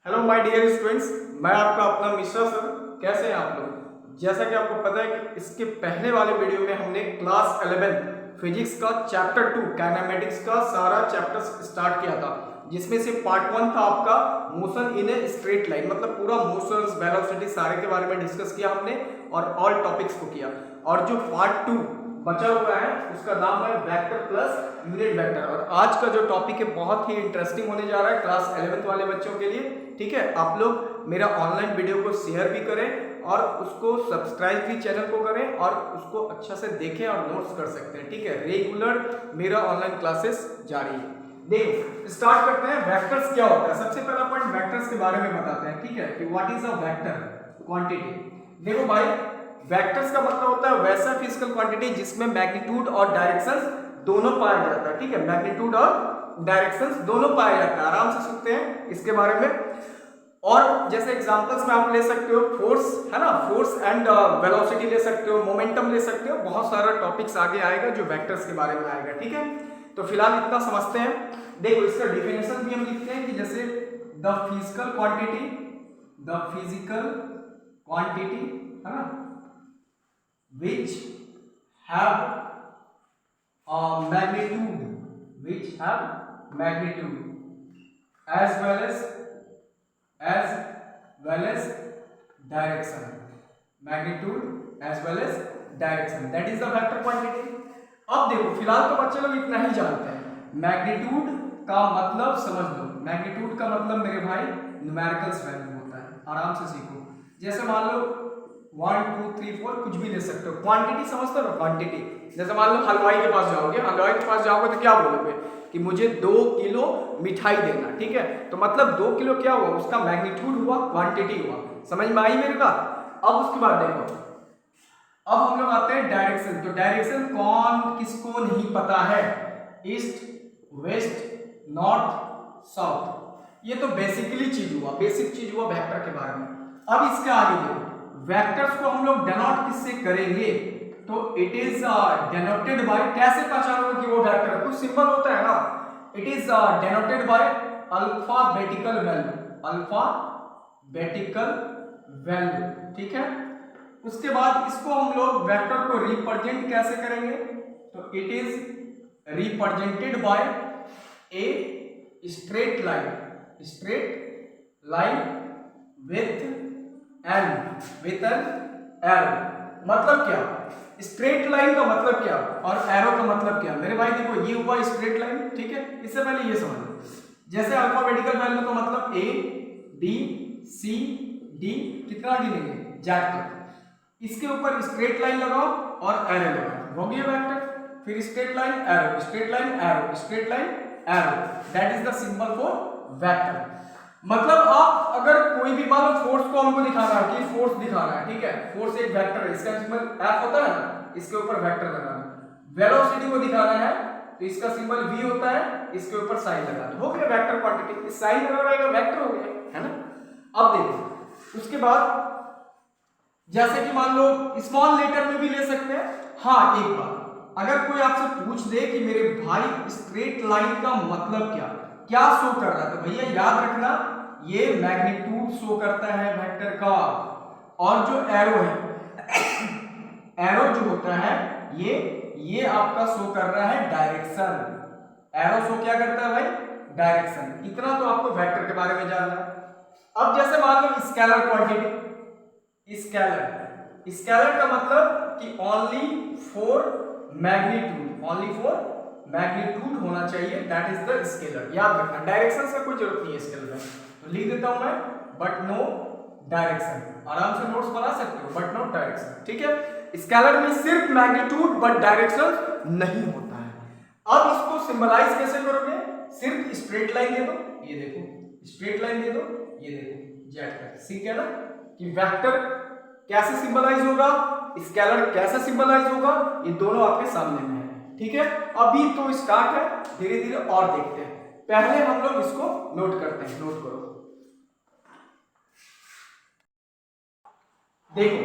Hello my dear students, मैं आपका अपना मिश्रा सर। कैसे हैं आप लोग? जैसा कि आपको पता है कि इसके पहले वाले वीडियो में हमने क्लास 11 फिजिक्स का चैप्टर 2 काइनेमेटिक्स का सारा चैप्टर स्टार्ट किया था, जिसमें से पार्ट 1 था आपका motion in a straight line, मतलब पूरा मोशंस वेलोसिटी सारे के बारे में डिस्कस किया हमने और ऑल टॉपिक्स को किया। और जो पार्ट 2 बचा हुआ है उसका नाम है वेक्टर प्लस यूनिट वेक्टर। और आज का जो टॉपिक है बहुत ही इंटरेस्टिंग होने जा रहा है क्लास 11th वाले बच्चों के लिए। ठीक है, आप लोग मेरा ऑनलाइन वीडियो को शेयर भी करें और उसको सब्सक्राइब भी चैनल को करें और उसको अच्छा से देखें और नोट्स कर सकते हैं। ठीक है, रेगुलर मेरा ऑनलाइन क्लासेस जारी है। देखो स्टार्ट करते हैं, वेक्टर्स क्या होता है। सबसे पहला पॉइंट वेक्टर्स के बारे में बताते हैं। ठीक है, कि what is a vector quantity. देखो भाई, वेक्टर्स का मतलब होता है वैसा फिजिकल क्वांटिटी जिसमें मैग्नीट्यूड और डायरेक्शंस दोनों पाया जाता है। ठीक है, मैग्नीट्यूड और डायरेक्शंस दोनों पाया जाता है। आराम से सुनते हैं इसके बारे में। और जैसे एग्जांपल्स में आप ले सकते हो फोर्स, है ना, फोर्स एंड वेलोसिटी ले सकते हो, मोमेंटम ले सकते हो। बहुत सारा टॉपिक्स आगे आएगा जो वेक्टर्स के बारे में आएगा। ठीक है, तो फिलहाल इतना समझते हैं। देखो इसका डिफिनेशन भी हम लिखते हैं कि जैसे द फिजिकल क्वांटिटी, है ना, which have magnitude as well as direction, that is the vector quantity। अब देखो फिलहाल तो बच्चे लोग इतना ही जानते हैं। मैग्नीट्यूड का मतलब समझ लो, मैग्नीट्यूड का मतलब मेरे भाई न्यूमेरिकल्स वैल्यू होता है। आराम से सीखो। जैसे मान लो 1 2 3 4 कुछ भी ले सकते हो। क्वांटिटी समझते हो, क्वांटिटी। जैसे मान लो हलवाई के पास जाओगे, तो क्या बोलोगे कि मुझे 2 किलो मिठाई देना। ठीक है, तो मतलब 2 किलो क्या हुआ, उसका मैग्नीट्यूड हुआ, क्वांटिटी हुआ। समझ में आई मेरे बात? अब उसके बाद देखो, अब हम लोग आते हैं डायरेक्शन। तो डायरेक्शन कौन किसको नहीं पता है? East, west, north, south. ये तो बेसिकली चीज हुआ, बेसिक चीज हुआ वेक्टर के बारे में। अब इसके आगे देखो, वेक्टर्स को हम लोग डेनोट किससे करेंगे? तो इट इज डेनोटेड बाय, कैसे पहचानोगे कि वो वेक्टर है? कुछ सिंबल होता है ना। It is denoted by alphabetical value. ठीक है, उसके बाद इसको हम लोग वेक्टर को रिप्रेजेंट कैसे करेंगे? तो it is represented by a straight line with an arrow. मतलब क्या? स्ट्रेट लाइन का मतलब क्या और एरो का मतलब क्या? मेरे भाई देखो, ये हुआ स्ट्रेट लाइन। ठीक है, इससे पहले ये समझ लो, जैसे अल्फाबेटिकल वैल्यू का मतलब ए बी सी डी, कितना गिनेंगे? जेड तक। इसके ऊपर स्ट्रेट लाइन लगाओ और एरो लगाओ, हो गया वेक्टर। फिर straight line arrow, straight line arrow, straight line arrow, that is the symbol for vector. मतलब आप अगर कोई भी मान लो फोर्स को हमको दिखाना है कि फोर्स दिखाना है। ठीक है, फोर्स एक वेक्टर है, इसका सिंबल एफ होता है ना, इसके ऊपर वेक्टर लगाना। वेलोसिटी को दिखाना है तो इसका सिंबल v होता है, इसके ऊपर साइन लगा दो, हो गया वेक्टर क्वांटिटी। इस साइन लगा रहेगा, वेक्टर हो गया, है ना। अब देखो उसके बाद, जैसे कि मान लो स्मॉल लेटर में भी ले सकते हैं। हाँ, एक बात, अगर कोई आपसे पूछ दे कि मेरे भाई स्ट्रेट लाइन का मतलब क्या शो कर रहा है, तो भैया याद रखना ये मैग्नीट्यूड शो करता है वेक्टर का। और जो एरो है एरो जो होता है ये आपका शो कर रहा है डायरेक्शन। एरो शो क्या करता है भाई? डायरेक्शन। इतना तो आपको वेक्टर के बारे में जानना है। अब जैसे मान लो स्केलर क्वांटिटी, स्केलर का मतलब कि ओनली फॉर मैग्नीट्यूड होना चाहिए, दैट इज द स्केलर। याद रखना, डायरेक्शन का कोई जरूरत नहीं है स्केलर में। तो लिख देता हूं मैं, बट नो डायरेक्शन। आराम से नोट्स बना सकते हो, बट नो डायरेक्शन। ठीक है, स्केलर में सिर्फ मैग्नीट्यूड बट डायरेक्शन नहीं होता है। अब इसको सिंबलाइज कैसे करोगे? सिर्फ स्ट्रेट लाइन दे दो, ये देखो स्ट्रेट लाइन दे दो, ये देखो जेड तक। ठीक है ना, कि वेक्टर कैसे सिंबलाइज होगा, स्केलर कैसे सिंबलाइज होगा, ये दोनों आपके सामने में है। ठीक है, अभी तो स्टार्ट है, धीरे धीरे और देखते हैं। पहले हम लोग इसको नोट करते हैं, नोट करो। देखो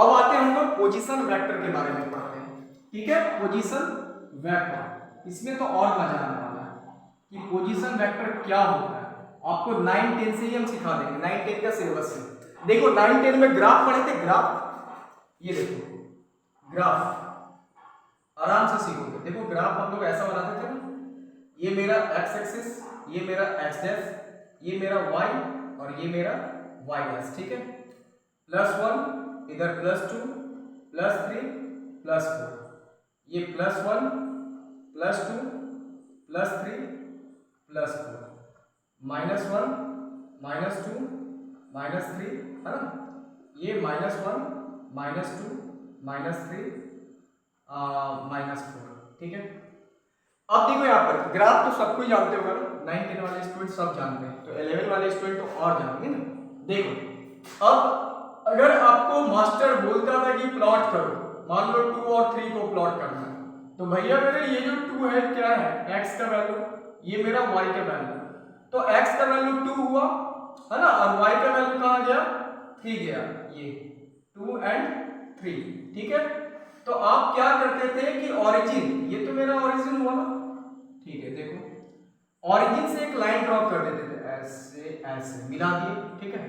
अब आते हैं हम लोग पोजीशन वेक्टर के बारे में पढ़ते हैं। ठीक है, पोजीशन वेक्टर, इसमें तो और मजा आने वाला है कि पोजीशन वेक्टर क्या होता है आपको 9-10 से ही हम सिखा देंगे, 9-10 का सिलेबस है। देखो 9-10 में ग्राफ पढ़े थे, ग्राफ, ये देखो ग्राफ आराम से सीखोगे। देखो ग्राफ हम लोग ऐसा बनाते थे ना, ये मेरा x एक्सिस, ये मेरा x डैश, ये मेरा y और ये मेरा y डैश, ठीक है। +1 इधर +2 +3 +4, ये +1 +2 +3 +4, -1 -2 -3 है ना, ये -1 -2 -3 -4, ठीक है। अब देखो यहाँ पर ग्राफ तो सबको ही जानते होगा ना, 9-10 वाले स्टूडेंट सब जानते हैं, तो 11 वाले स्टूडेंट तो और जानेंगे ना। देखो अब अगर आपको मास्टर बोलता था कि प्लॉट करो, मान लो 2 और 3 को प्लॉट करना है, तो भैया मेरे ये जो 2 है क्या है, x का वैल्यू, ये मेरा y का वैल्यू, तो x का वैल्यू 2 हुआ है ना, और y का वैल्यू कहाँ गया, 3 गया, ये 2 and 3, ठीक है। तो आप क्या करते थे कि ओरिजिन, ये तो मेरा ओरिजिन हुआ ना, ठीक है। देखो ओरिजिन से एक लाइन ड्रॉ कर देते थे, ऐसे ऐसे मिला दिए, ठीक है।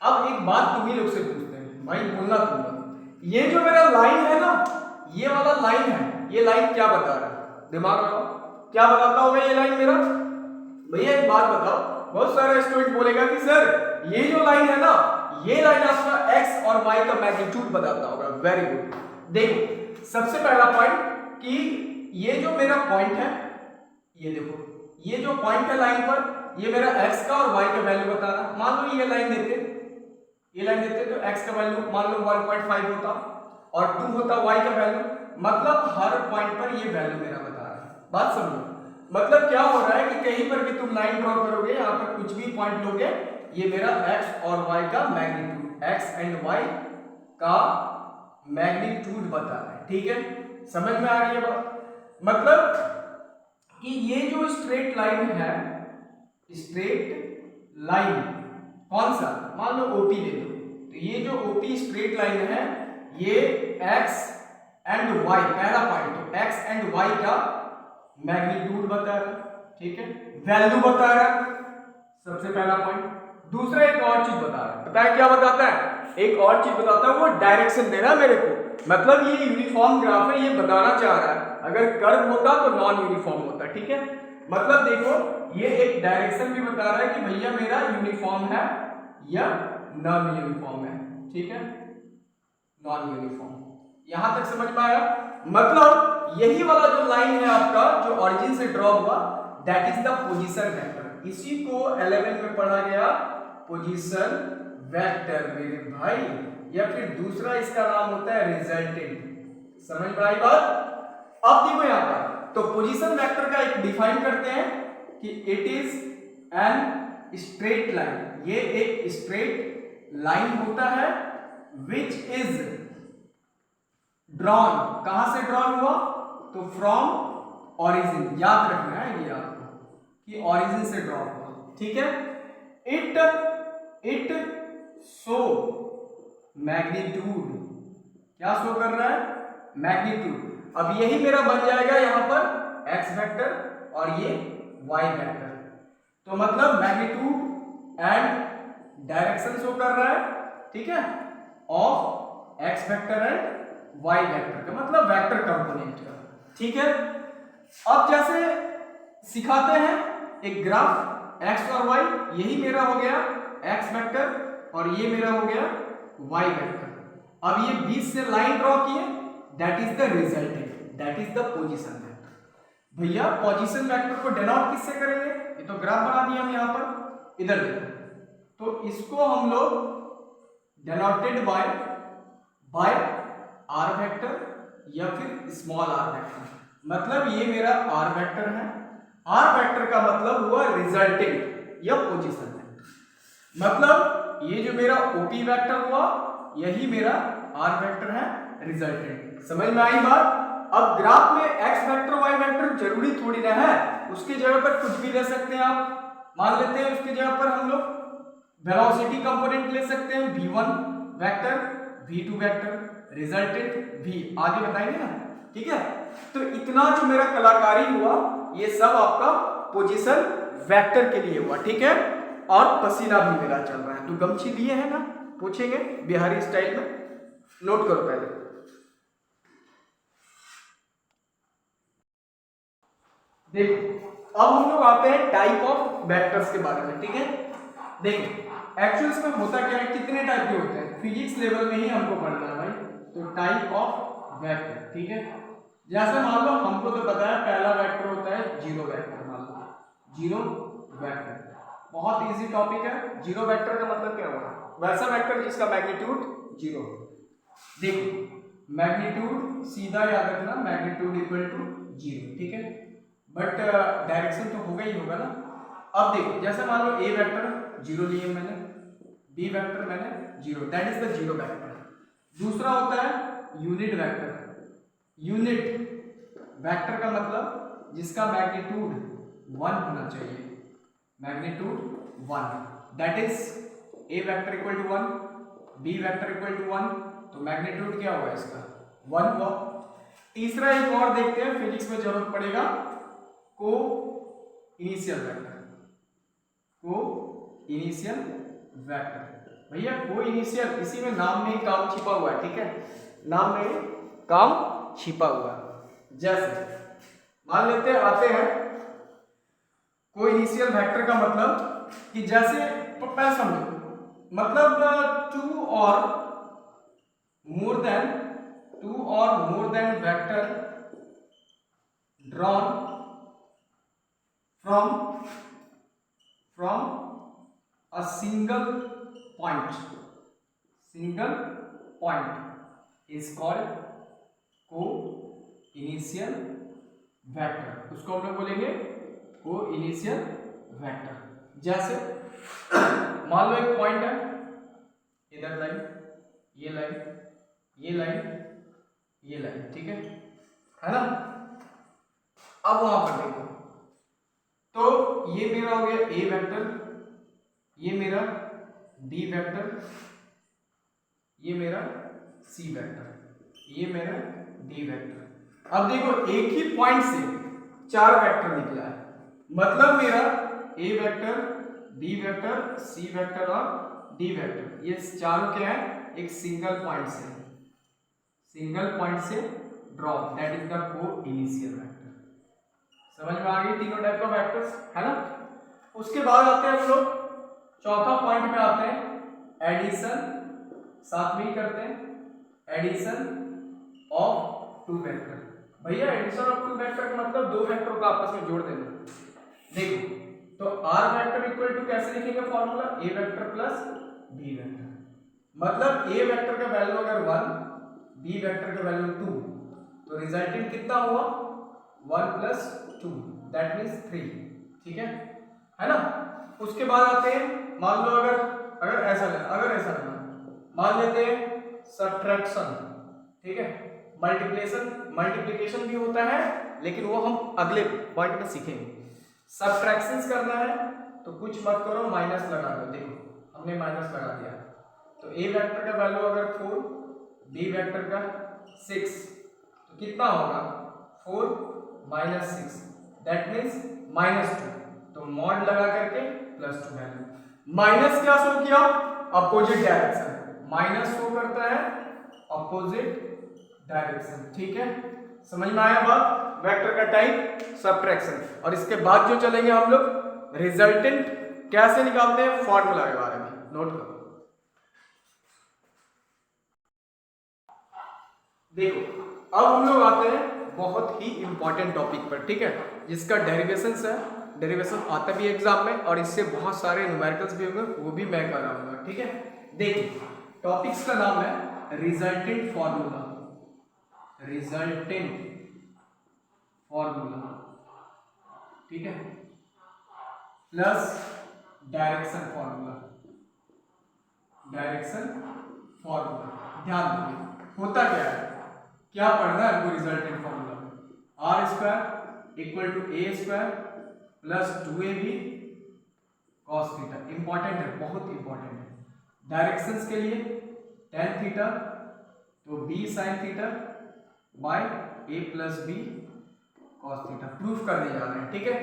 अब एक बात तुम ही लोग से पूछते हैं, भाई बोलना तुम, ये जो मेरा लाइन है ना, ये वाला लाइन है, ये लाइन क्या बता रहा है, दिमाग लगाओ, क्या बताता होगा ये लाइन मेरा। भैया एक बात बताओ, बहुत सारे स्टूडेंट बोलेगा कि सर ये जो लाइन है ना, ये लाइन आपका x और y का मैग्नीट्यूड बताता होगा। Very good. देखो सबसे पहला पॉइंट कि ये जो मेरा पॉइंट है, ये देखो ये जो पॉइंट है लाइन पर, ये मेरा x का और y का वैल्यू बता रहा है। मान लो ये लाइन देते तो x का वैल्यू मान लो 1.5 होता और 2 होता y का वैल्यू, मतलब हर पॉइंट पर ये वैल्यू मेरा बता रहा है। बात समझो, मतलब क्या हो रहा है कि कहीं पर भी तुम लाइन ड्रॉ करोगे, यहाँ पर कुछ भी पॉइंट लोगे, ये मेरा x और y का मैग्नीट्यूड, x एंड y का मैग्नीट्यूड बता रहा है, ठीक है। समझ में आ रही है बात, मतलब कि ये जो स्ट्रेट लाइन है, स्ट्रेट लाइन कौन सा, मान लो OP ले लो, तो ये जो OP स्ट्रेट लाइन है, ये x एंड y, पहला पॉइंट तो x एंड y का मैग्नीट्यूड बता रहा है, ठीक है, वैल्यू बता रहा है, सबसे पहला पॉइंट। दूसरा एक और चीज बता रहा है, पता है क्या बताता है, एक और चीज बताता है, वो डायरेक्शन दे रहा है मेरे को, मतलब ये यूनिफॉर्म ग्राफ है, ये बताना चाह रहा है, अगर कर्व होता तो नॉन यूनिफॉर्म होता, ठीक है। मतलब देखो ये एक डायरेक्शन भी बता रहा है कि भैया मेरा यूनिफॉर्म है या नॉन यूनिफॉर्म है, ठीक है, नॉन यूनिफॉर्म। यहां तक समझ में आया, मतलब यही वाला जो लाइन है आपका, जो ओरिजिन से ड्रॉ हुआ, that is the position vector. इसी को 11 में पढ़ा गया पोजीशन वेक्टर मेरे भाई, या फिर दूसरा इसका नाम होता है रिजल्टेंट। समझ में आई बात। अब देखो यहां पर तो पोजीशन वेक्टर का एक डिफाइन करते हैं कि it is an straight line, ये एक स्ट्रेट लाइन होता है विच इज ड्रॉन, कहां से ड्रॉन हुआ, तो फ्रॉम ओरिजिन, याद रखना है ये आपको कि ओरिजिन से ड्रॉ हुआ, ठीक है। इट शो मैग्नीट्यूड, क्या शो कर रहा है, मैग्नीट्यूड। अब यही मेरा बन जाएगा यहां पर x वेक्टर और ये y वेक्टर, तो मतलब मैग्नीट्यूड एंड डायरेक्शन शो कर रहा है, ठीक है, of x vector and y vector का, मतलब वेक्टर कंपोनेंट का, ठीक है। अब जैसे सिखाते हैं एक ग्राफ x और y, यही मेरा हो गया x वेक्टर और ये मेरा हो गया y वेक्टर। अब ये बीच से लाइन ड्रॉ किए, that is the resultant, that is the position vector. भैया पोजीशन वेक्टर को डिनोट किससे करेंगे, ये तो ग्राफ बना दिया हम यहां पर, इधर देखो, तो इसको हम लोग डिनोटेड बाय r वेक्टर या फिर स्मॉल r वेक्टर, मतलब ये मेरा r वेक्टर है, r वेक्टर का मतलब हुआ रिजल्टेंट या पोजीशन वेक्टर, मतलब ये जो मेरा OP वेक्टर हुआ, यही मेरा r वेक्टर है, रिजल्टेंट। समझ में आई बात। अब ग्राफ में x वेक्टर y वेक्टर जरूरी थोड़ी ना है, उसके जगह पर कुछ भी ले सकते हैं आप, मान लेते हैं उसके जगह पर हम लोग वेलोसिटी कंपोनेंट ले सकते हैं, v1 vector, v2 vector, resultant v, आगे बताएंगे ना, ठीक है। तो इतना जो मेरा कलाकारी हुआ, ये सब आपका पोजीशन वेक्टर के लिए हुआ, ठीक है। और पसीना भी मेरा चल रहा है। तो गमछी लिए है ना, पूछेंगे बिहारी स्टाइल में, नोट करो पहले। देखो अब हम लोग आते हैं टाइप ऑफ वेक्टर्स के बारे में, ठीक है। देखो एक्चुअल्स में होता क्या है, कितने टाइप के होते हैं, फिजिक्स लेवल में ही हमको पढ़ना है भाई। तो टाइप ऑफ वेक्टर, ठीक है। जैसे मान लो हमको तो पता है पहला वेक्टर होता है जीरो वेक्टर, मान लो जीरो वेक्टर, बहुत इजी टॉपिक है। जीरो वेक्टर का मतलब क्या होगा, वैसा वेक्टर जिसका मैग्नीट्यूड जीरो। देखो मैग्नीट्यूड सीधा याद रखना, मैग्नीट्यूड इक्वल टू जीरो, ठीक है। बट डायरेक्शन तो होगा ही होगा ना। अब देखो जैसे मान लो ए वेक्टर जीरो लिए मैंने, बी वेक्टर मैंने zero, that is the zero vector. दूसरा होता है यूनिट वेक्टर। यूनिट वेक्टर का मतलब जिसका मैग्नीट्यूड 1 होना चाहिए, magnitude 1, that is a vector equal to 1, b vector equal to 1, तो मैग्नीट्यूड क्या होगा इसका 1 हुआ। तीसरा एक और देखते हैं, फिजिक्स में जरूरत पड़ेगा, को इनिशियल वेक्टर। को इनिशियल वेक्टर भैया, को इनिशियल, इसी में नाम में ही काम छिपा हुआ है, ठीक है, नाम में काम छिपा हुआ है। जैसे मान लेते हैं, आते हैं को इनिशियल वेक्टर का मतलब कि जैसे पहले समझो, मतलब टू और more than vector drawn from a single point is called co-initial vector, उसको हम लोग बोलेंगे co-initial vector। जैसे मान लो एक पॉइंट है, इधर लाइन, ये लाइन, ये लाइन, ये लाइन, ठीक है ना। अब वहां पर देखो, तो ये मेरा हो गया ए वेक्टर, ये मेरा डी वेक्टर, ये मेरा सी वेक्टर, ये मेरा डी वेक्टर। अब देखो एक ही पॉइंट से 4 वेक्टर निकला है, मतलब मेरा ए vector, B vector, C vector और डी वेक्टर, ये चारों क्या है, एक सिंगल पॉइंट से ड्रॉ, दैट इज द को इनिशियल वेक्टर। समझ में आ गई तीनों टाइप का वेक्टर्स, है ना। उसके बाद आते हैं हम लोग चौथा पॉइंट पे आते हैं, एडिशन, साथ में ही करते हैं एडिशन ऑफ टू वेक्टर। भैया एडिशन ऑफ टू वेक्टर का मतलब दो वेक्टर को आपस में जोड़ देना। देखो तो आर वेक्टर इक्वल टू कैसे लिखेंगे फॉर्मूला, ए वेक्टर प्लस बी वेक्टर, मतलब ए वेक्टर का वैल्यू अगर 1, बी वेक्टर का वैल्यू 2, तो रिजल्टेंट कितना हुआ 1 प्लस 2, दैट मीन्स 3, ठीक है ना। उसके बाद आते हैं, मान लो अगर ऐसा लेना, मान लेते हैं सब्ट्रैक्शन, ठीक है। मल्टीप्लिकेशन भी होता है, लेकिन वो हम अगले पॉइंट में सीखेंगे। सब्ट्रैक्शंस करना है तो कुछ मत करो, माइनस लगा दो। देखो हमने माइनस लगा दिया, तो ए वेक्टर का वैल्यू अगर 4, बी वेक्टर का 6, तो कितना होगा 4 माइनस 6, दैट मीन्स -2, तो मॉड लगा करके +2 वैल्यू। माइनस क्या शो किया, अपोजिट डायरेक्शन, माइनस शो करता है अपोजिट डायरेक्शन, ठीक है। समझ में आया बात, वेक्टर का टाइप सब्ट्रैक्शन। और इसके बाद जो चलेंगे हम लोग रिजल्टेंट कैसे निकालते हैं, फॉर्मूला के बारे में नोट करो। देखो अब हम लोग आते हैं बहुत ही इंपॉर्टेंट टॉपिक पर, ठीक है, जिसका डेरिवेशंस है। डेरिवेशन आता भी एग्जाम में, और इससे बहुत सारे न्यूमेरिकल्स भी होंगे, वो भी मैं कराऊंगा, ठीक है। देखिए टॉपिक्स का नाम है रिजल्टेंट फॉर्मूला, ठीक है, प्लस डायरेक्शन फॉर्मूला। ध्यान दीजिए होता क्या है, क्या पढ़ना है हमको रिजल्टेंट फॉर्मूला में, r square equal to a square plus 2ab cos theta. Important है, बहुत इंपॉर्टेंट है। डायरेक्शंस के लिए tan थीटा, तो b sin theta by a plus b cos theta. Proof करने जा रहे हैं, ठीक है।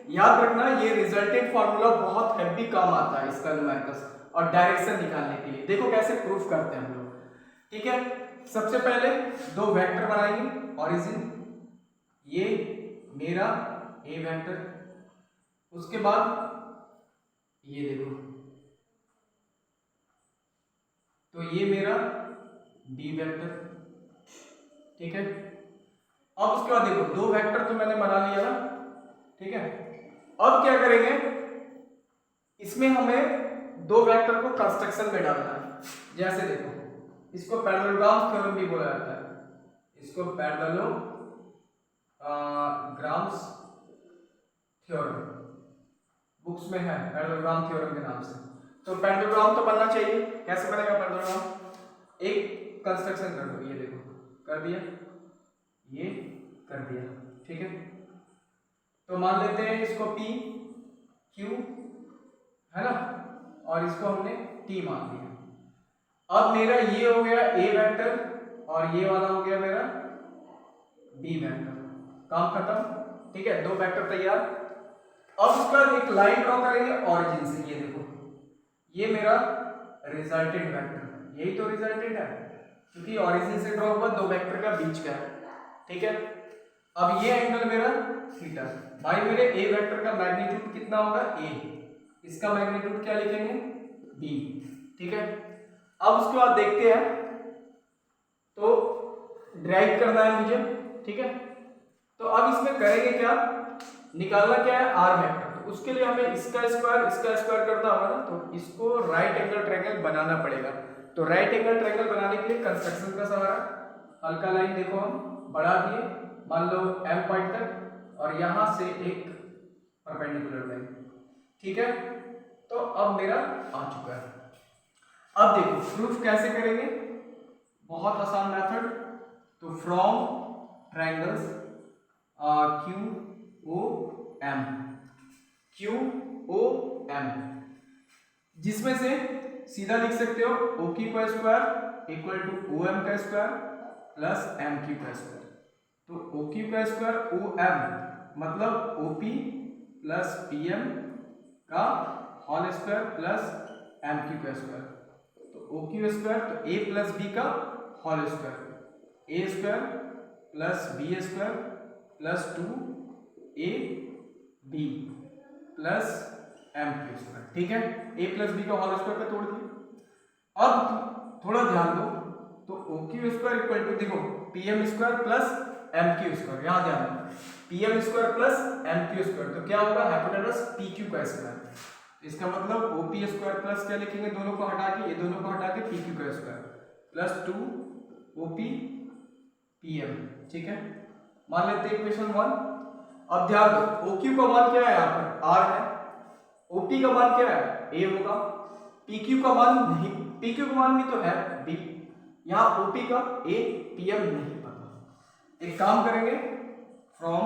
याद रखना ये रिजल्टेंट फार्मूला बहुत हैवी काम आता है इसका न्यूमेरिकल्स और डायरेक्शन निकालने के लिए। देखो कैसे प्रूफ करते हैं हम लोग, ठीक है। सबसे पहले दो वेक्टर बनाएंगे, ओरिजिन ये मेरा ए वेक्टर, उसके बाद ये देखो तो ये मेरा बी वेक्टर, ठीक है। अब उसके बाद देखो दो वेक्टर तो मैंने बना लिया ना, ठीक है। अब क्या करेंगे, इसमें हमें दो वेक्टर को कंस्ट्रक्शन में डालना है। जैसे देखो इसको पैरेललोग्राम थ्योरम भी बोला जाता है, इसको पैरेललोग्राम्स थ्योरम बुक्स में है, पैरेललोग्राम थ्योरम के नाम से। तो पैरेललोग्राम तो बनना चाहिए। कैसे बनेगा पैरेललोग्राम, एक कंस्ट्रक्शन कर दो, ये देखो कर दिया, ये कर दिया, ठीक है। तो मान लेते हैं इसको P Q है ना, और इसको हमने T मान लिया। अब मेरा ये हो गया A वेक्टर और ये वाला हो गया मेरा B वेक्टर, काम खत्म, ठीक है। दो वेक्टर तैयार। अब उसके बाद एक लाइन ड्रॉ करेंगे ओरिजिन से, ये देखो ये मेरा रिजल्टेंट वेक्टर, यही तो रिजल्टेंट है क्योंकि ओरिजिन से ड्रॉ हुआ दो वेक्टर का बीच का है, ठीक है। अब ये एंगल मेरा थीटा, भाई मेरे ए वेक्टर का मैग्नीट्यूड कितना होगा ए, इसका मैग्नीट्यूड क्या लिखेंगे बी, ठीक है। अब उसके बाद देखते हैं, तो ड्राइव करना है मुझे, ठीक है। तो अब इसमें करेंगे क्या, निकालना क्या है आर वेक्टर। तो उसके लिए हमें इसका स्क्वायर करना होगा ना, तो इसको राइट एंगल ट्रायंगल बनाना पड़ेगा। तो राइट एंगल ट्रायंगल बनाने के लिए कंस्ट्रक्शन का सहारा, हल्का लाइन देखो हम बढ़ा दिए, मान लो M पॉइंट तक, और यहां से एक परपेंडिकुलर लाइन, ठीक है। तो अब मेरा आ चुका है। अब देखो प्रूफ कैसे करेंगे, बहुत आसान मेथड। तो फ्रॉम ट्रायंगल्स QOM, जिसमें से सीधा लिख सकते हो OQ का स्क्वायर इक्वल टू OM का स्क्वायर प्लस MQ का स्क्वायर। तो OQ का स्क्वायर OM मतलब OP प्लस PM का होल स्क्वायर प्लस MQ का स्क्वायर। तो OQ स्क्वायर तो A प्लस B का whole square, A square plus B square plus 2AB plus MQ square, ठीक है। A प्लस B का होल स्क्वायर पे तोड़ दिया। अब थोड़ा ध्यान दो, तो OQ स्क्वायर इक्वल टू देखो PM square plus MQ square, यहां ध्यान दो PM square plus MQ square, तो क्या होगा हाइपोटेनस PQ का स्क्वायर। इसका मतलब OP स्क्वायर प्लस क्या लिखेंगे, दोनों को हटा के, ये दोनों को हटा के PQ का स्क्वायर प्लस 2OP PM, ठीक है। मान लेते हैं इक्वेशन 1। अब ध्यान दो OQ का मान क्या है, यहाँ पर R है, OP का मान क्या है A होगा, PQ का मान नहीं, PQ का मान भी तो है B, यहाँ OP का A PM नहीं पता। एक काम करेंगे, from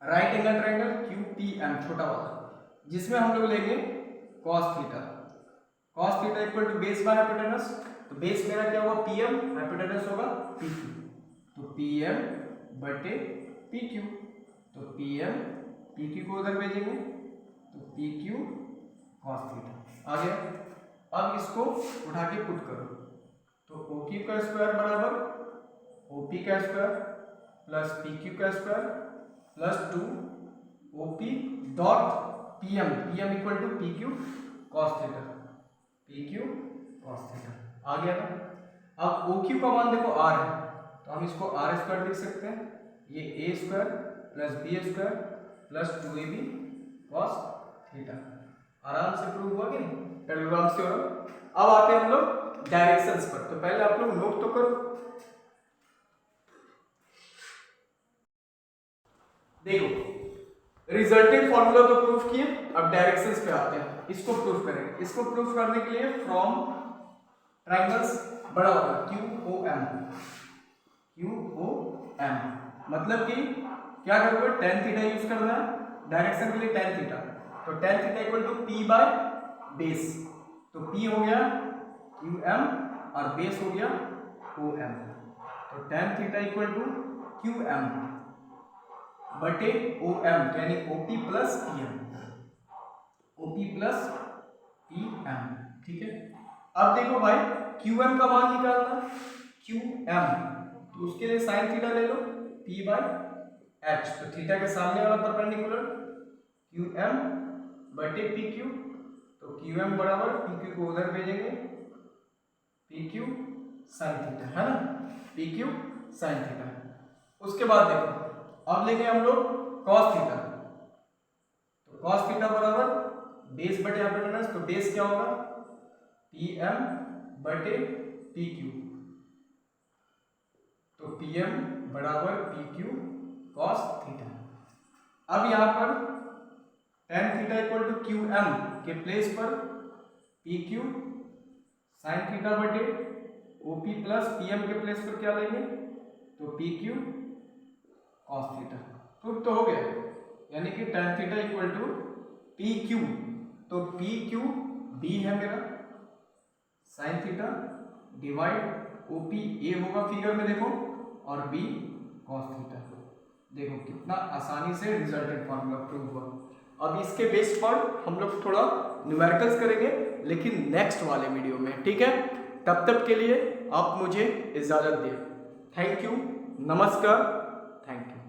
right angle triangle QPM छोटा वाला, जिसमें हम लोग लेंगे cos theta equal to base by hypotenuse. तो बेस मेरा क्या होगा PM, हाइपोटेनस होगा PQ, तो PM बटे PQ, तो PM PQ को उधर भेजेंगे, तो PQ cos थीटा आ गया। अब इसको उठा के पुट करो, तो OQ का स्क्वायर बराबर OP का स्क्वायर प्लस PQ का square plus 2OP dot PM equal to PQ cos theta, PQ cos theta आ गया ना। अब OQ का मान देखो R है, तो हम इसको R स्क्वायर लिख सकते हैं, ये A square plus B square plus 2AB cos theta, आराम से प्रूव हुआ कि नहीं पैरेललोग्राम थ्योरम। अब आते हैं हम लोग डायरेक्शंस पर, तो पहले आप लोग नोट तो करो। देखो रिजल्टेंट फॉर्मूला तो प्रूफ किए, अब डायरेक्शंस पे आते हैं, इसको प्रूफ करेंगे। इसको प्रूफ करने के लिए फ्रॉम ट्रायंगल्स बड़ा होगा QOM, मतलब कि क्या करोगे tan थीटा यूज करना है डायरेक्शन के लिए, tan थीटा, तो tan theta equal to P by base, तो P हो गया QM और बेस हो गया OM, तो tan theta equal to QM बटे ओ एम, यानी OP plus P M, OP plus P M, ठीक है। अब देखो भाई क्यू एम का मान निकालना, क्यू एम, तो उसके लिए साइन थीटा ले लो पी बाई एच, तो थीटा के सामने वाला परपेंडिकुलर क्यू एम बटे पी क्यू, तो क्यू एम बराबर पी क्यू को उधर भेजेंगे पी क्यू साइन थीटा, है ना, पी क्यू साइन थीटा। उसके बाद देखो अब लेंगे हम लोग कॉस थीटा, तो कॉस थीटा बराबर बेस बटे हाइपोटेनस, तो बेस क्या होगा पी एम बटे पी क्यू, तो पी एम बराबर पी क्यू कॉस थीटा। अब यहां पर tan theta equal to Q M के प्लेस पर पी क्यू साइन थीटा बटे ओपी प्लस पी एम के प्लेस पर क्या लेंगे, तो P Q cos theta. Proof तो हो गया, यानी कि tan theta equal to P Q, तो पी क्यू बी है मेरा साइन थीटा डिवाइड ओपी ए होगा फिगर में देखो, और बी कॉस थीटा। देखो कितना आसानी से रिजल्टेंट फार्मूला प्रूव हुआ। अब इसके बेस पर हम लोग थोड़ा न्यूमेरिकल्स करेंगे, लेकिन नेक्स्ट वाले वीडियो में, ठीक है। तब तक के लिए आप मुझे इजाजत दें। थैंक यू, नमस्कार, थैंक यू।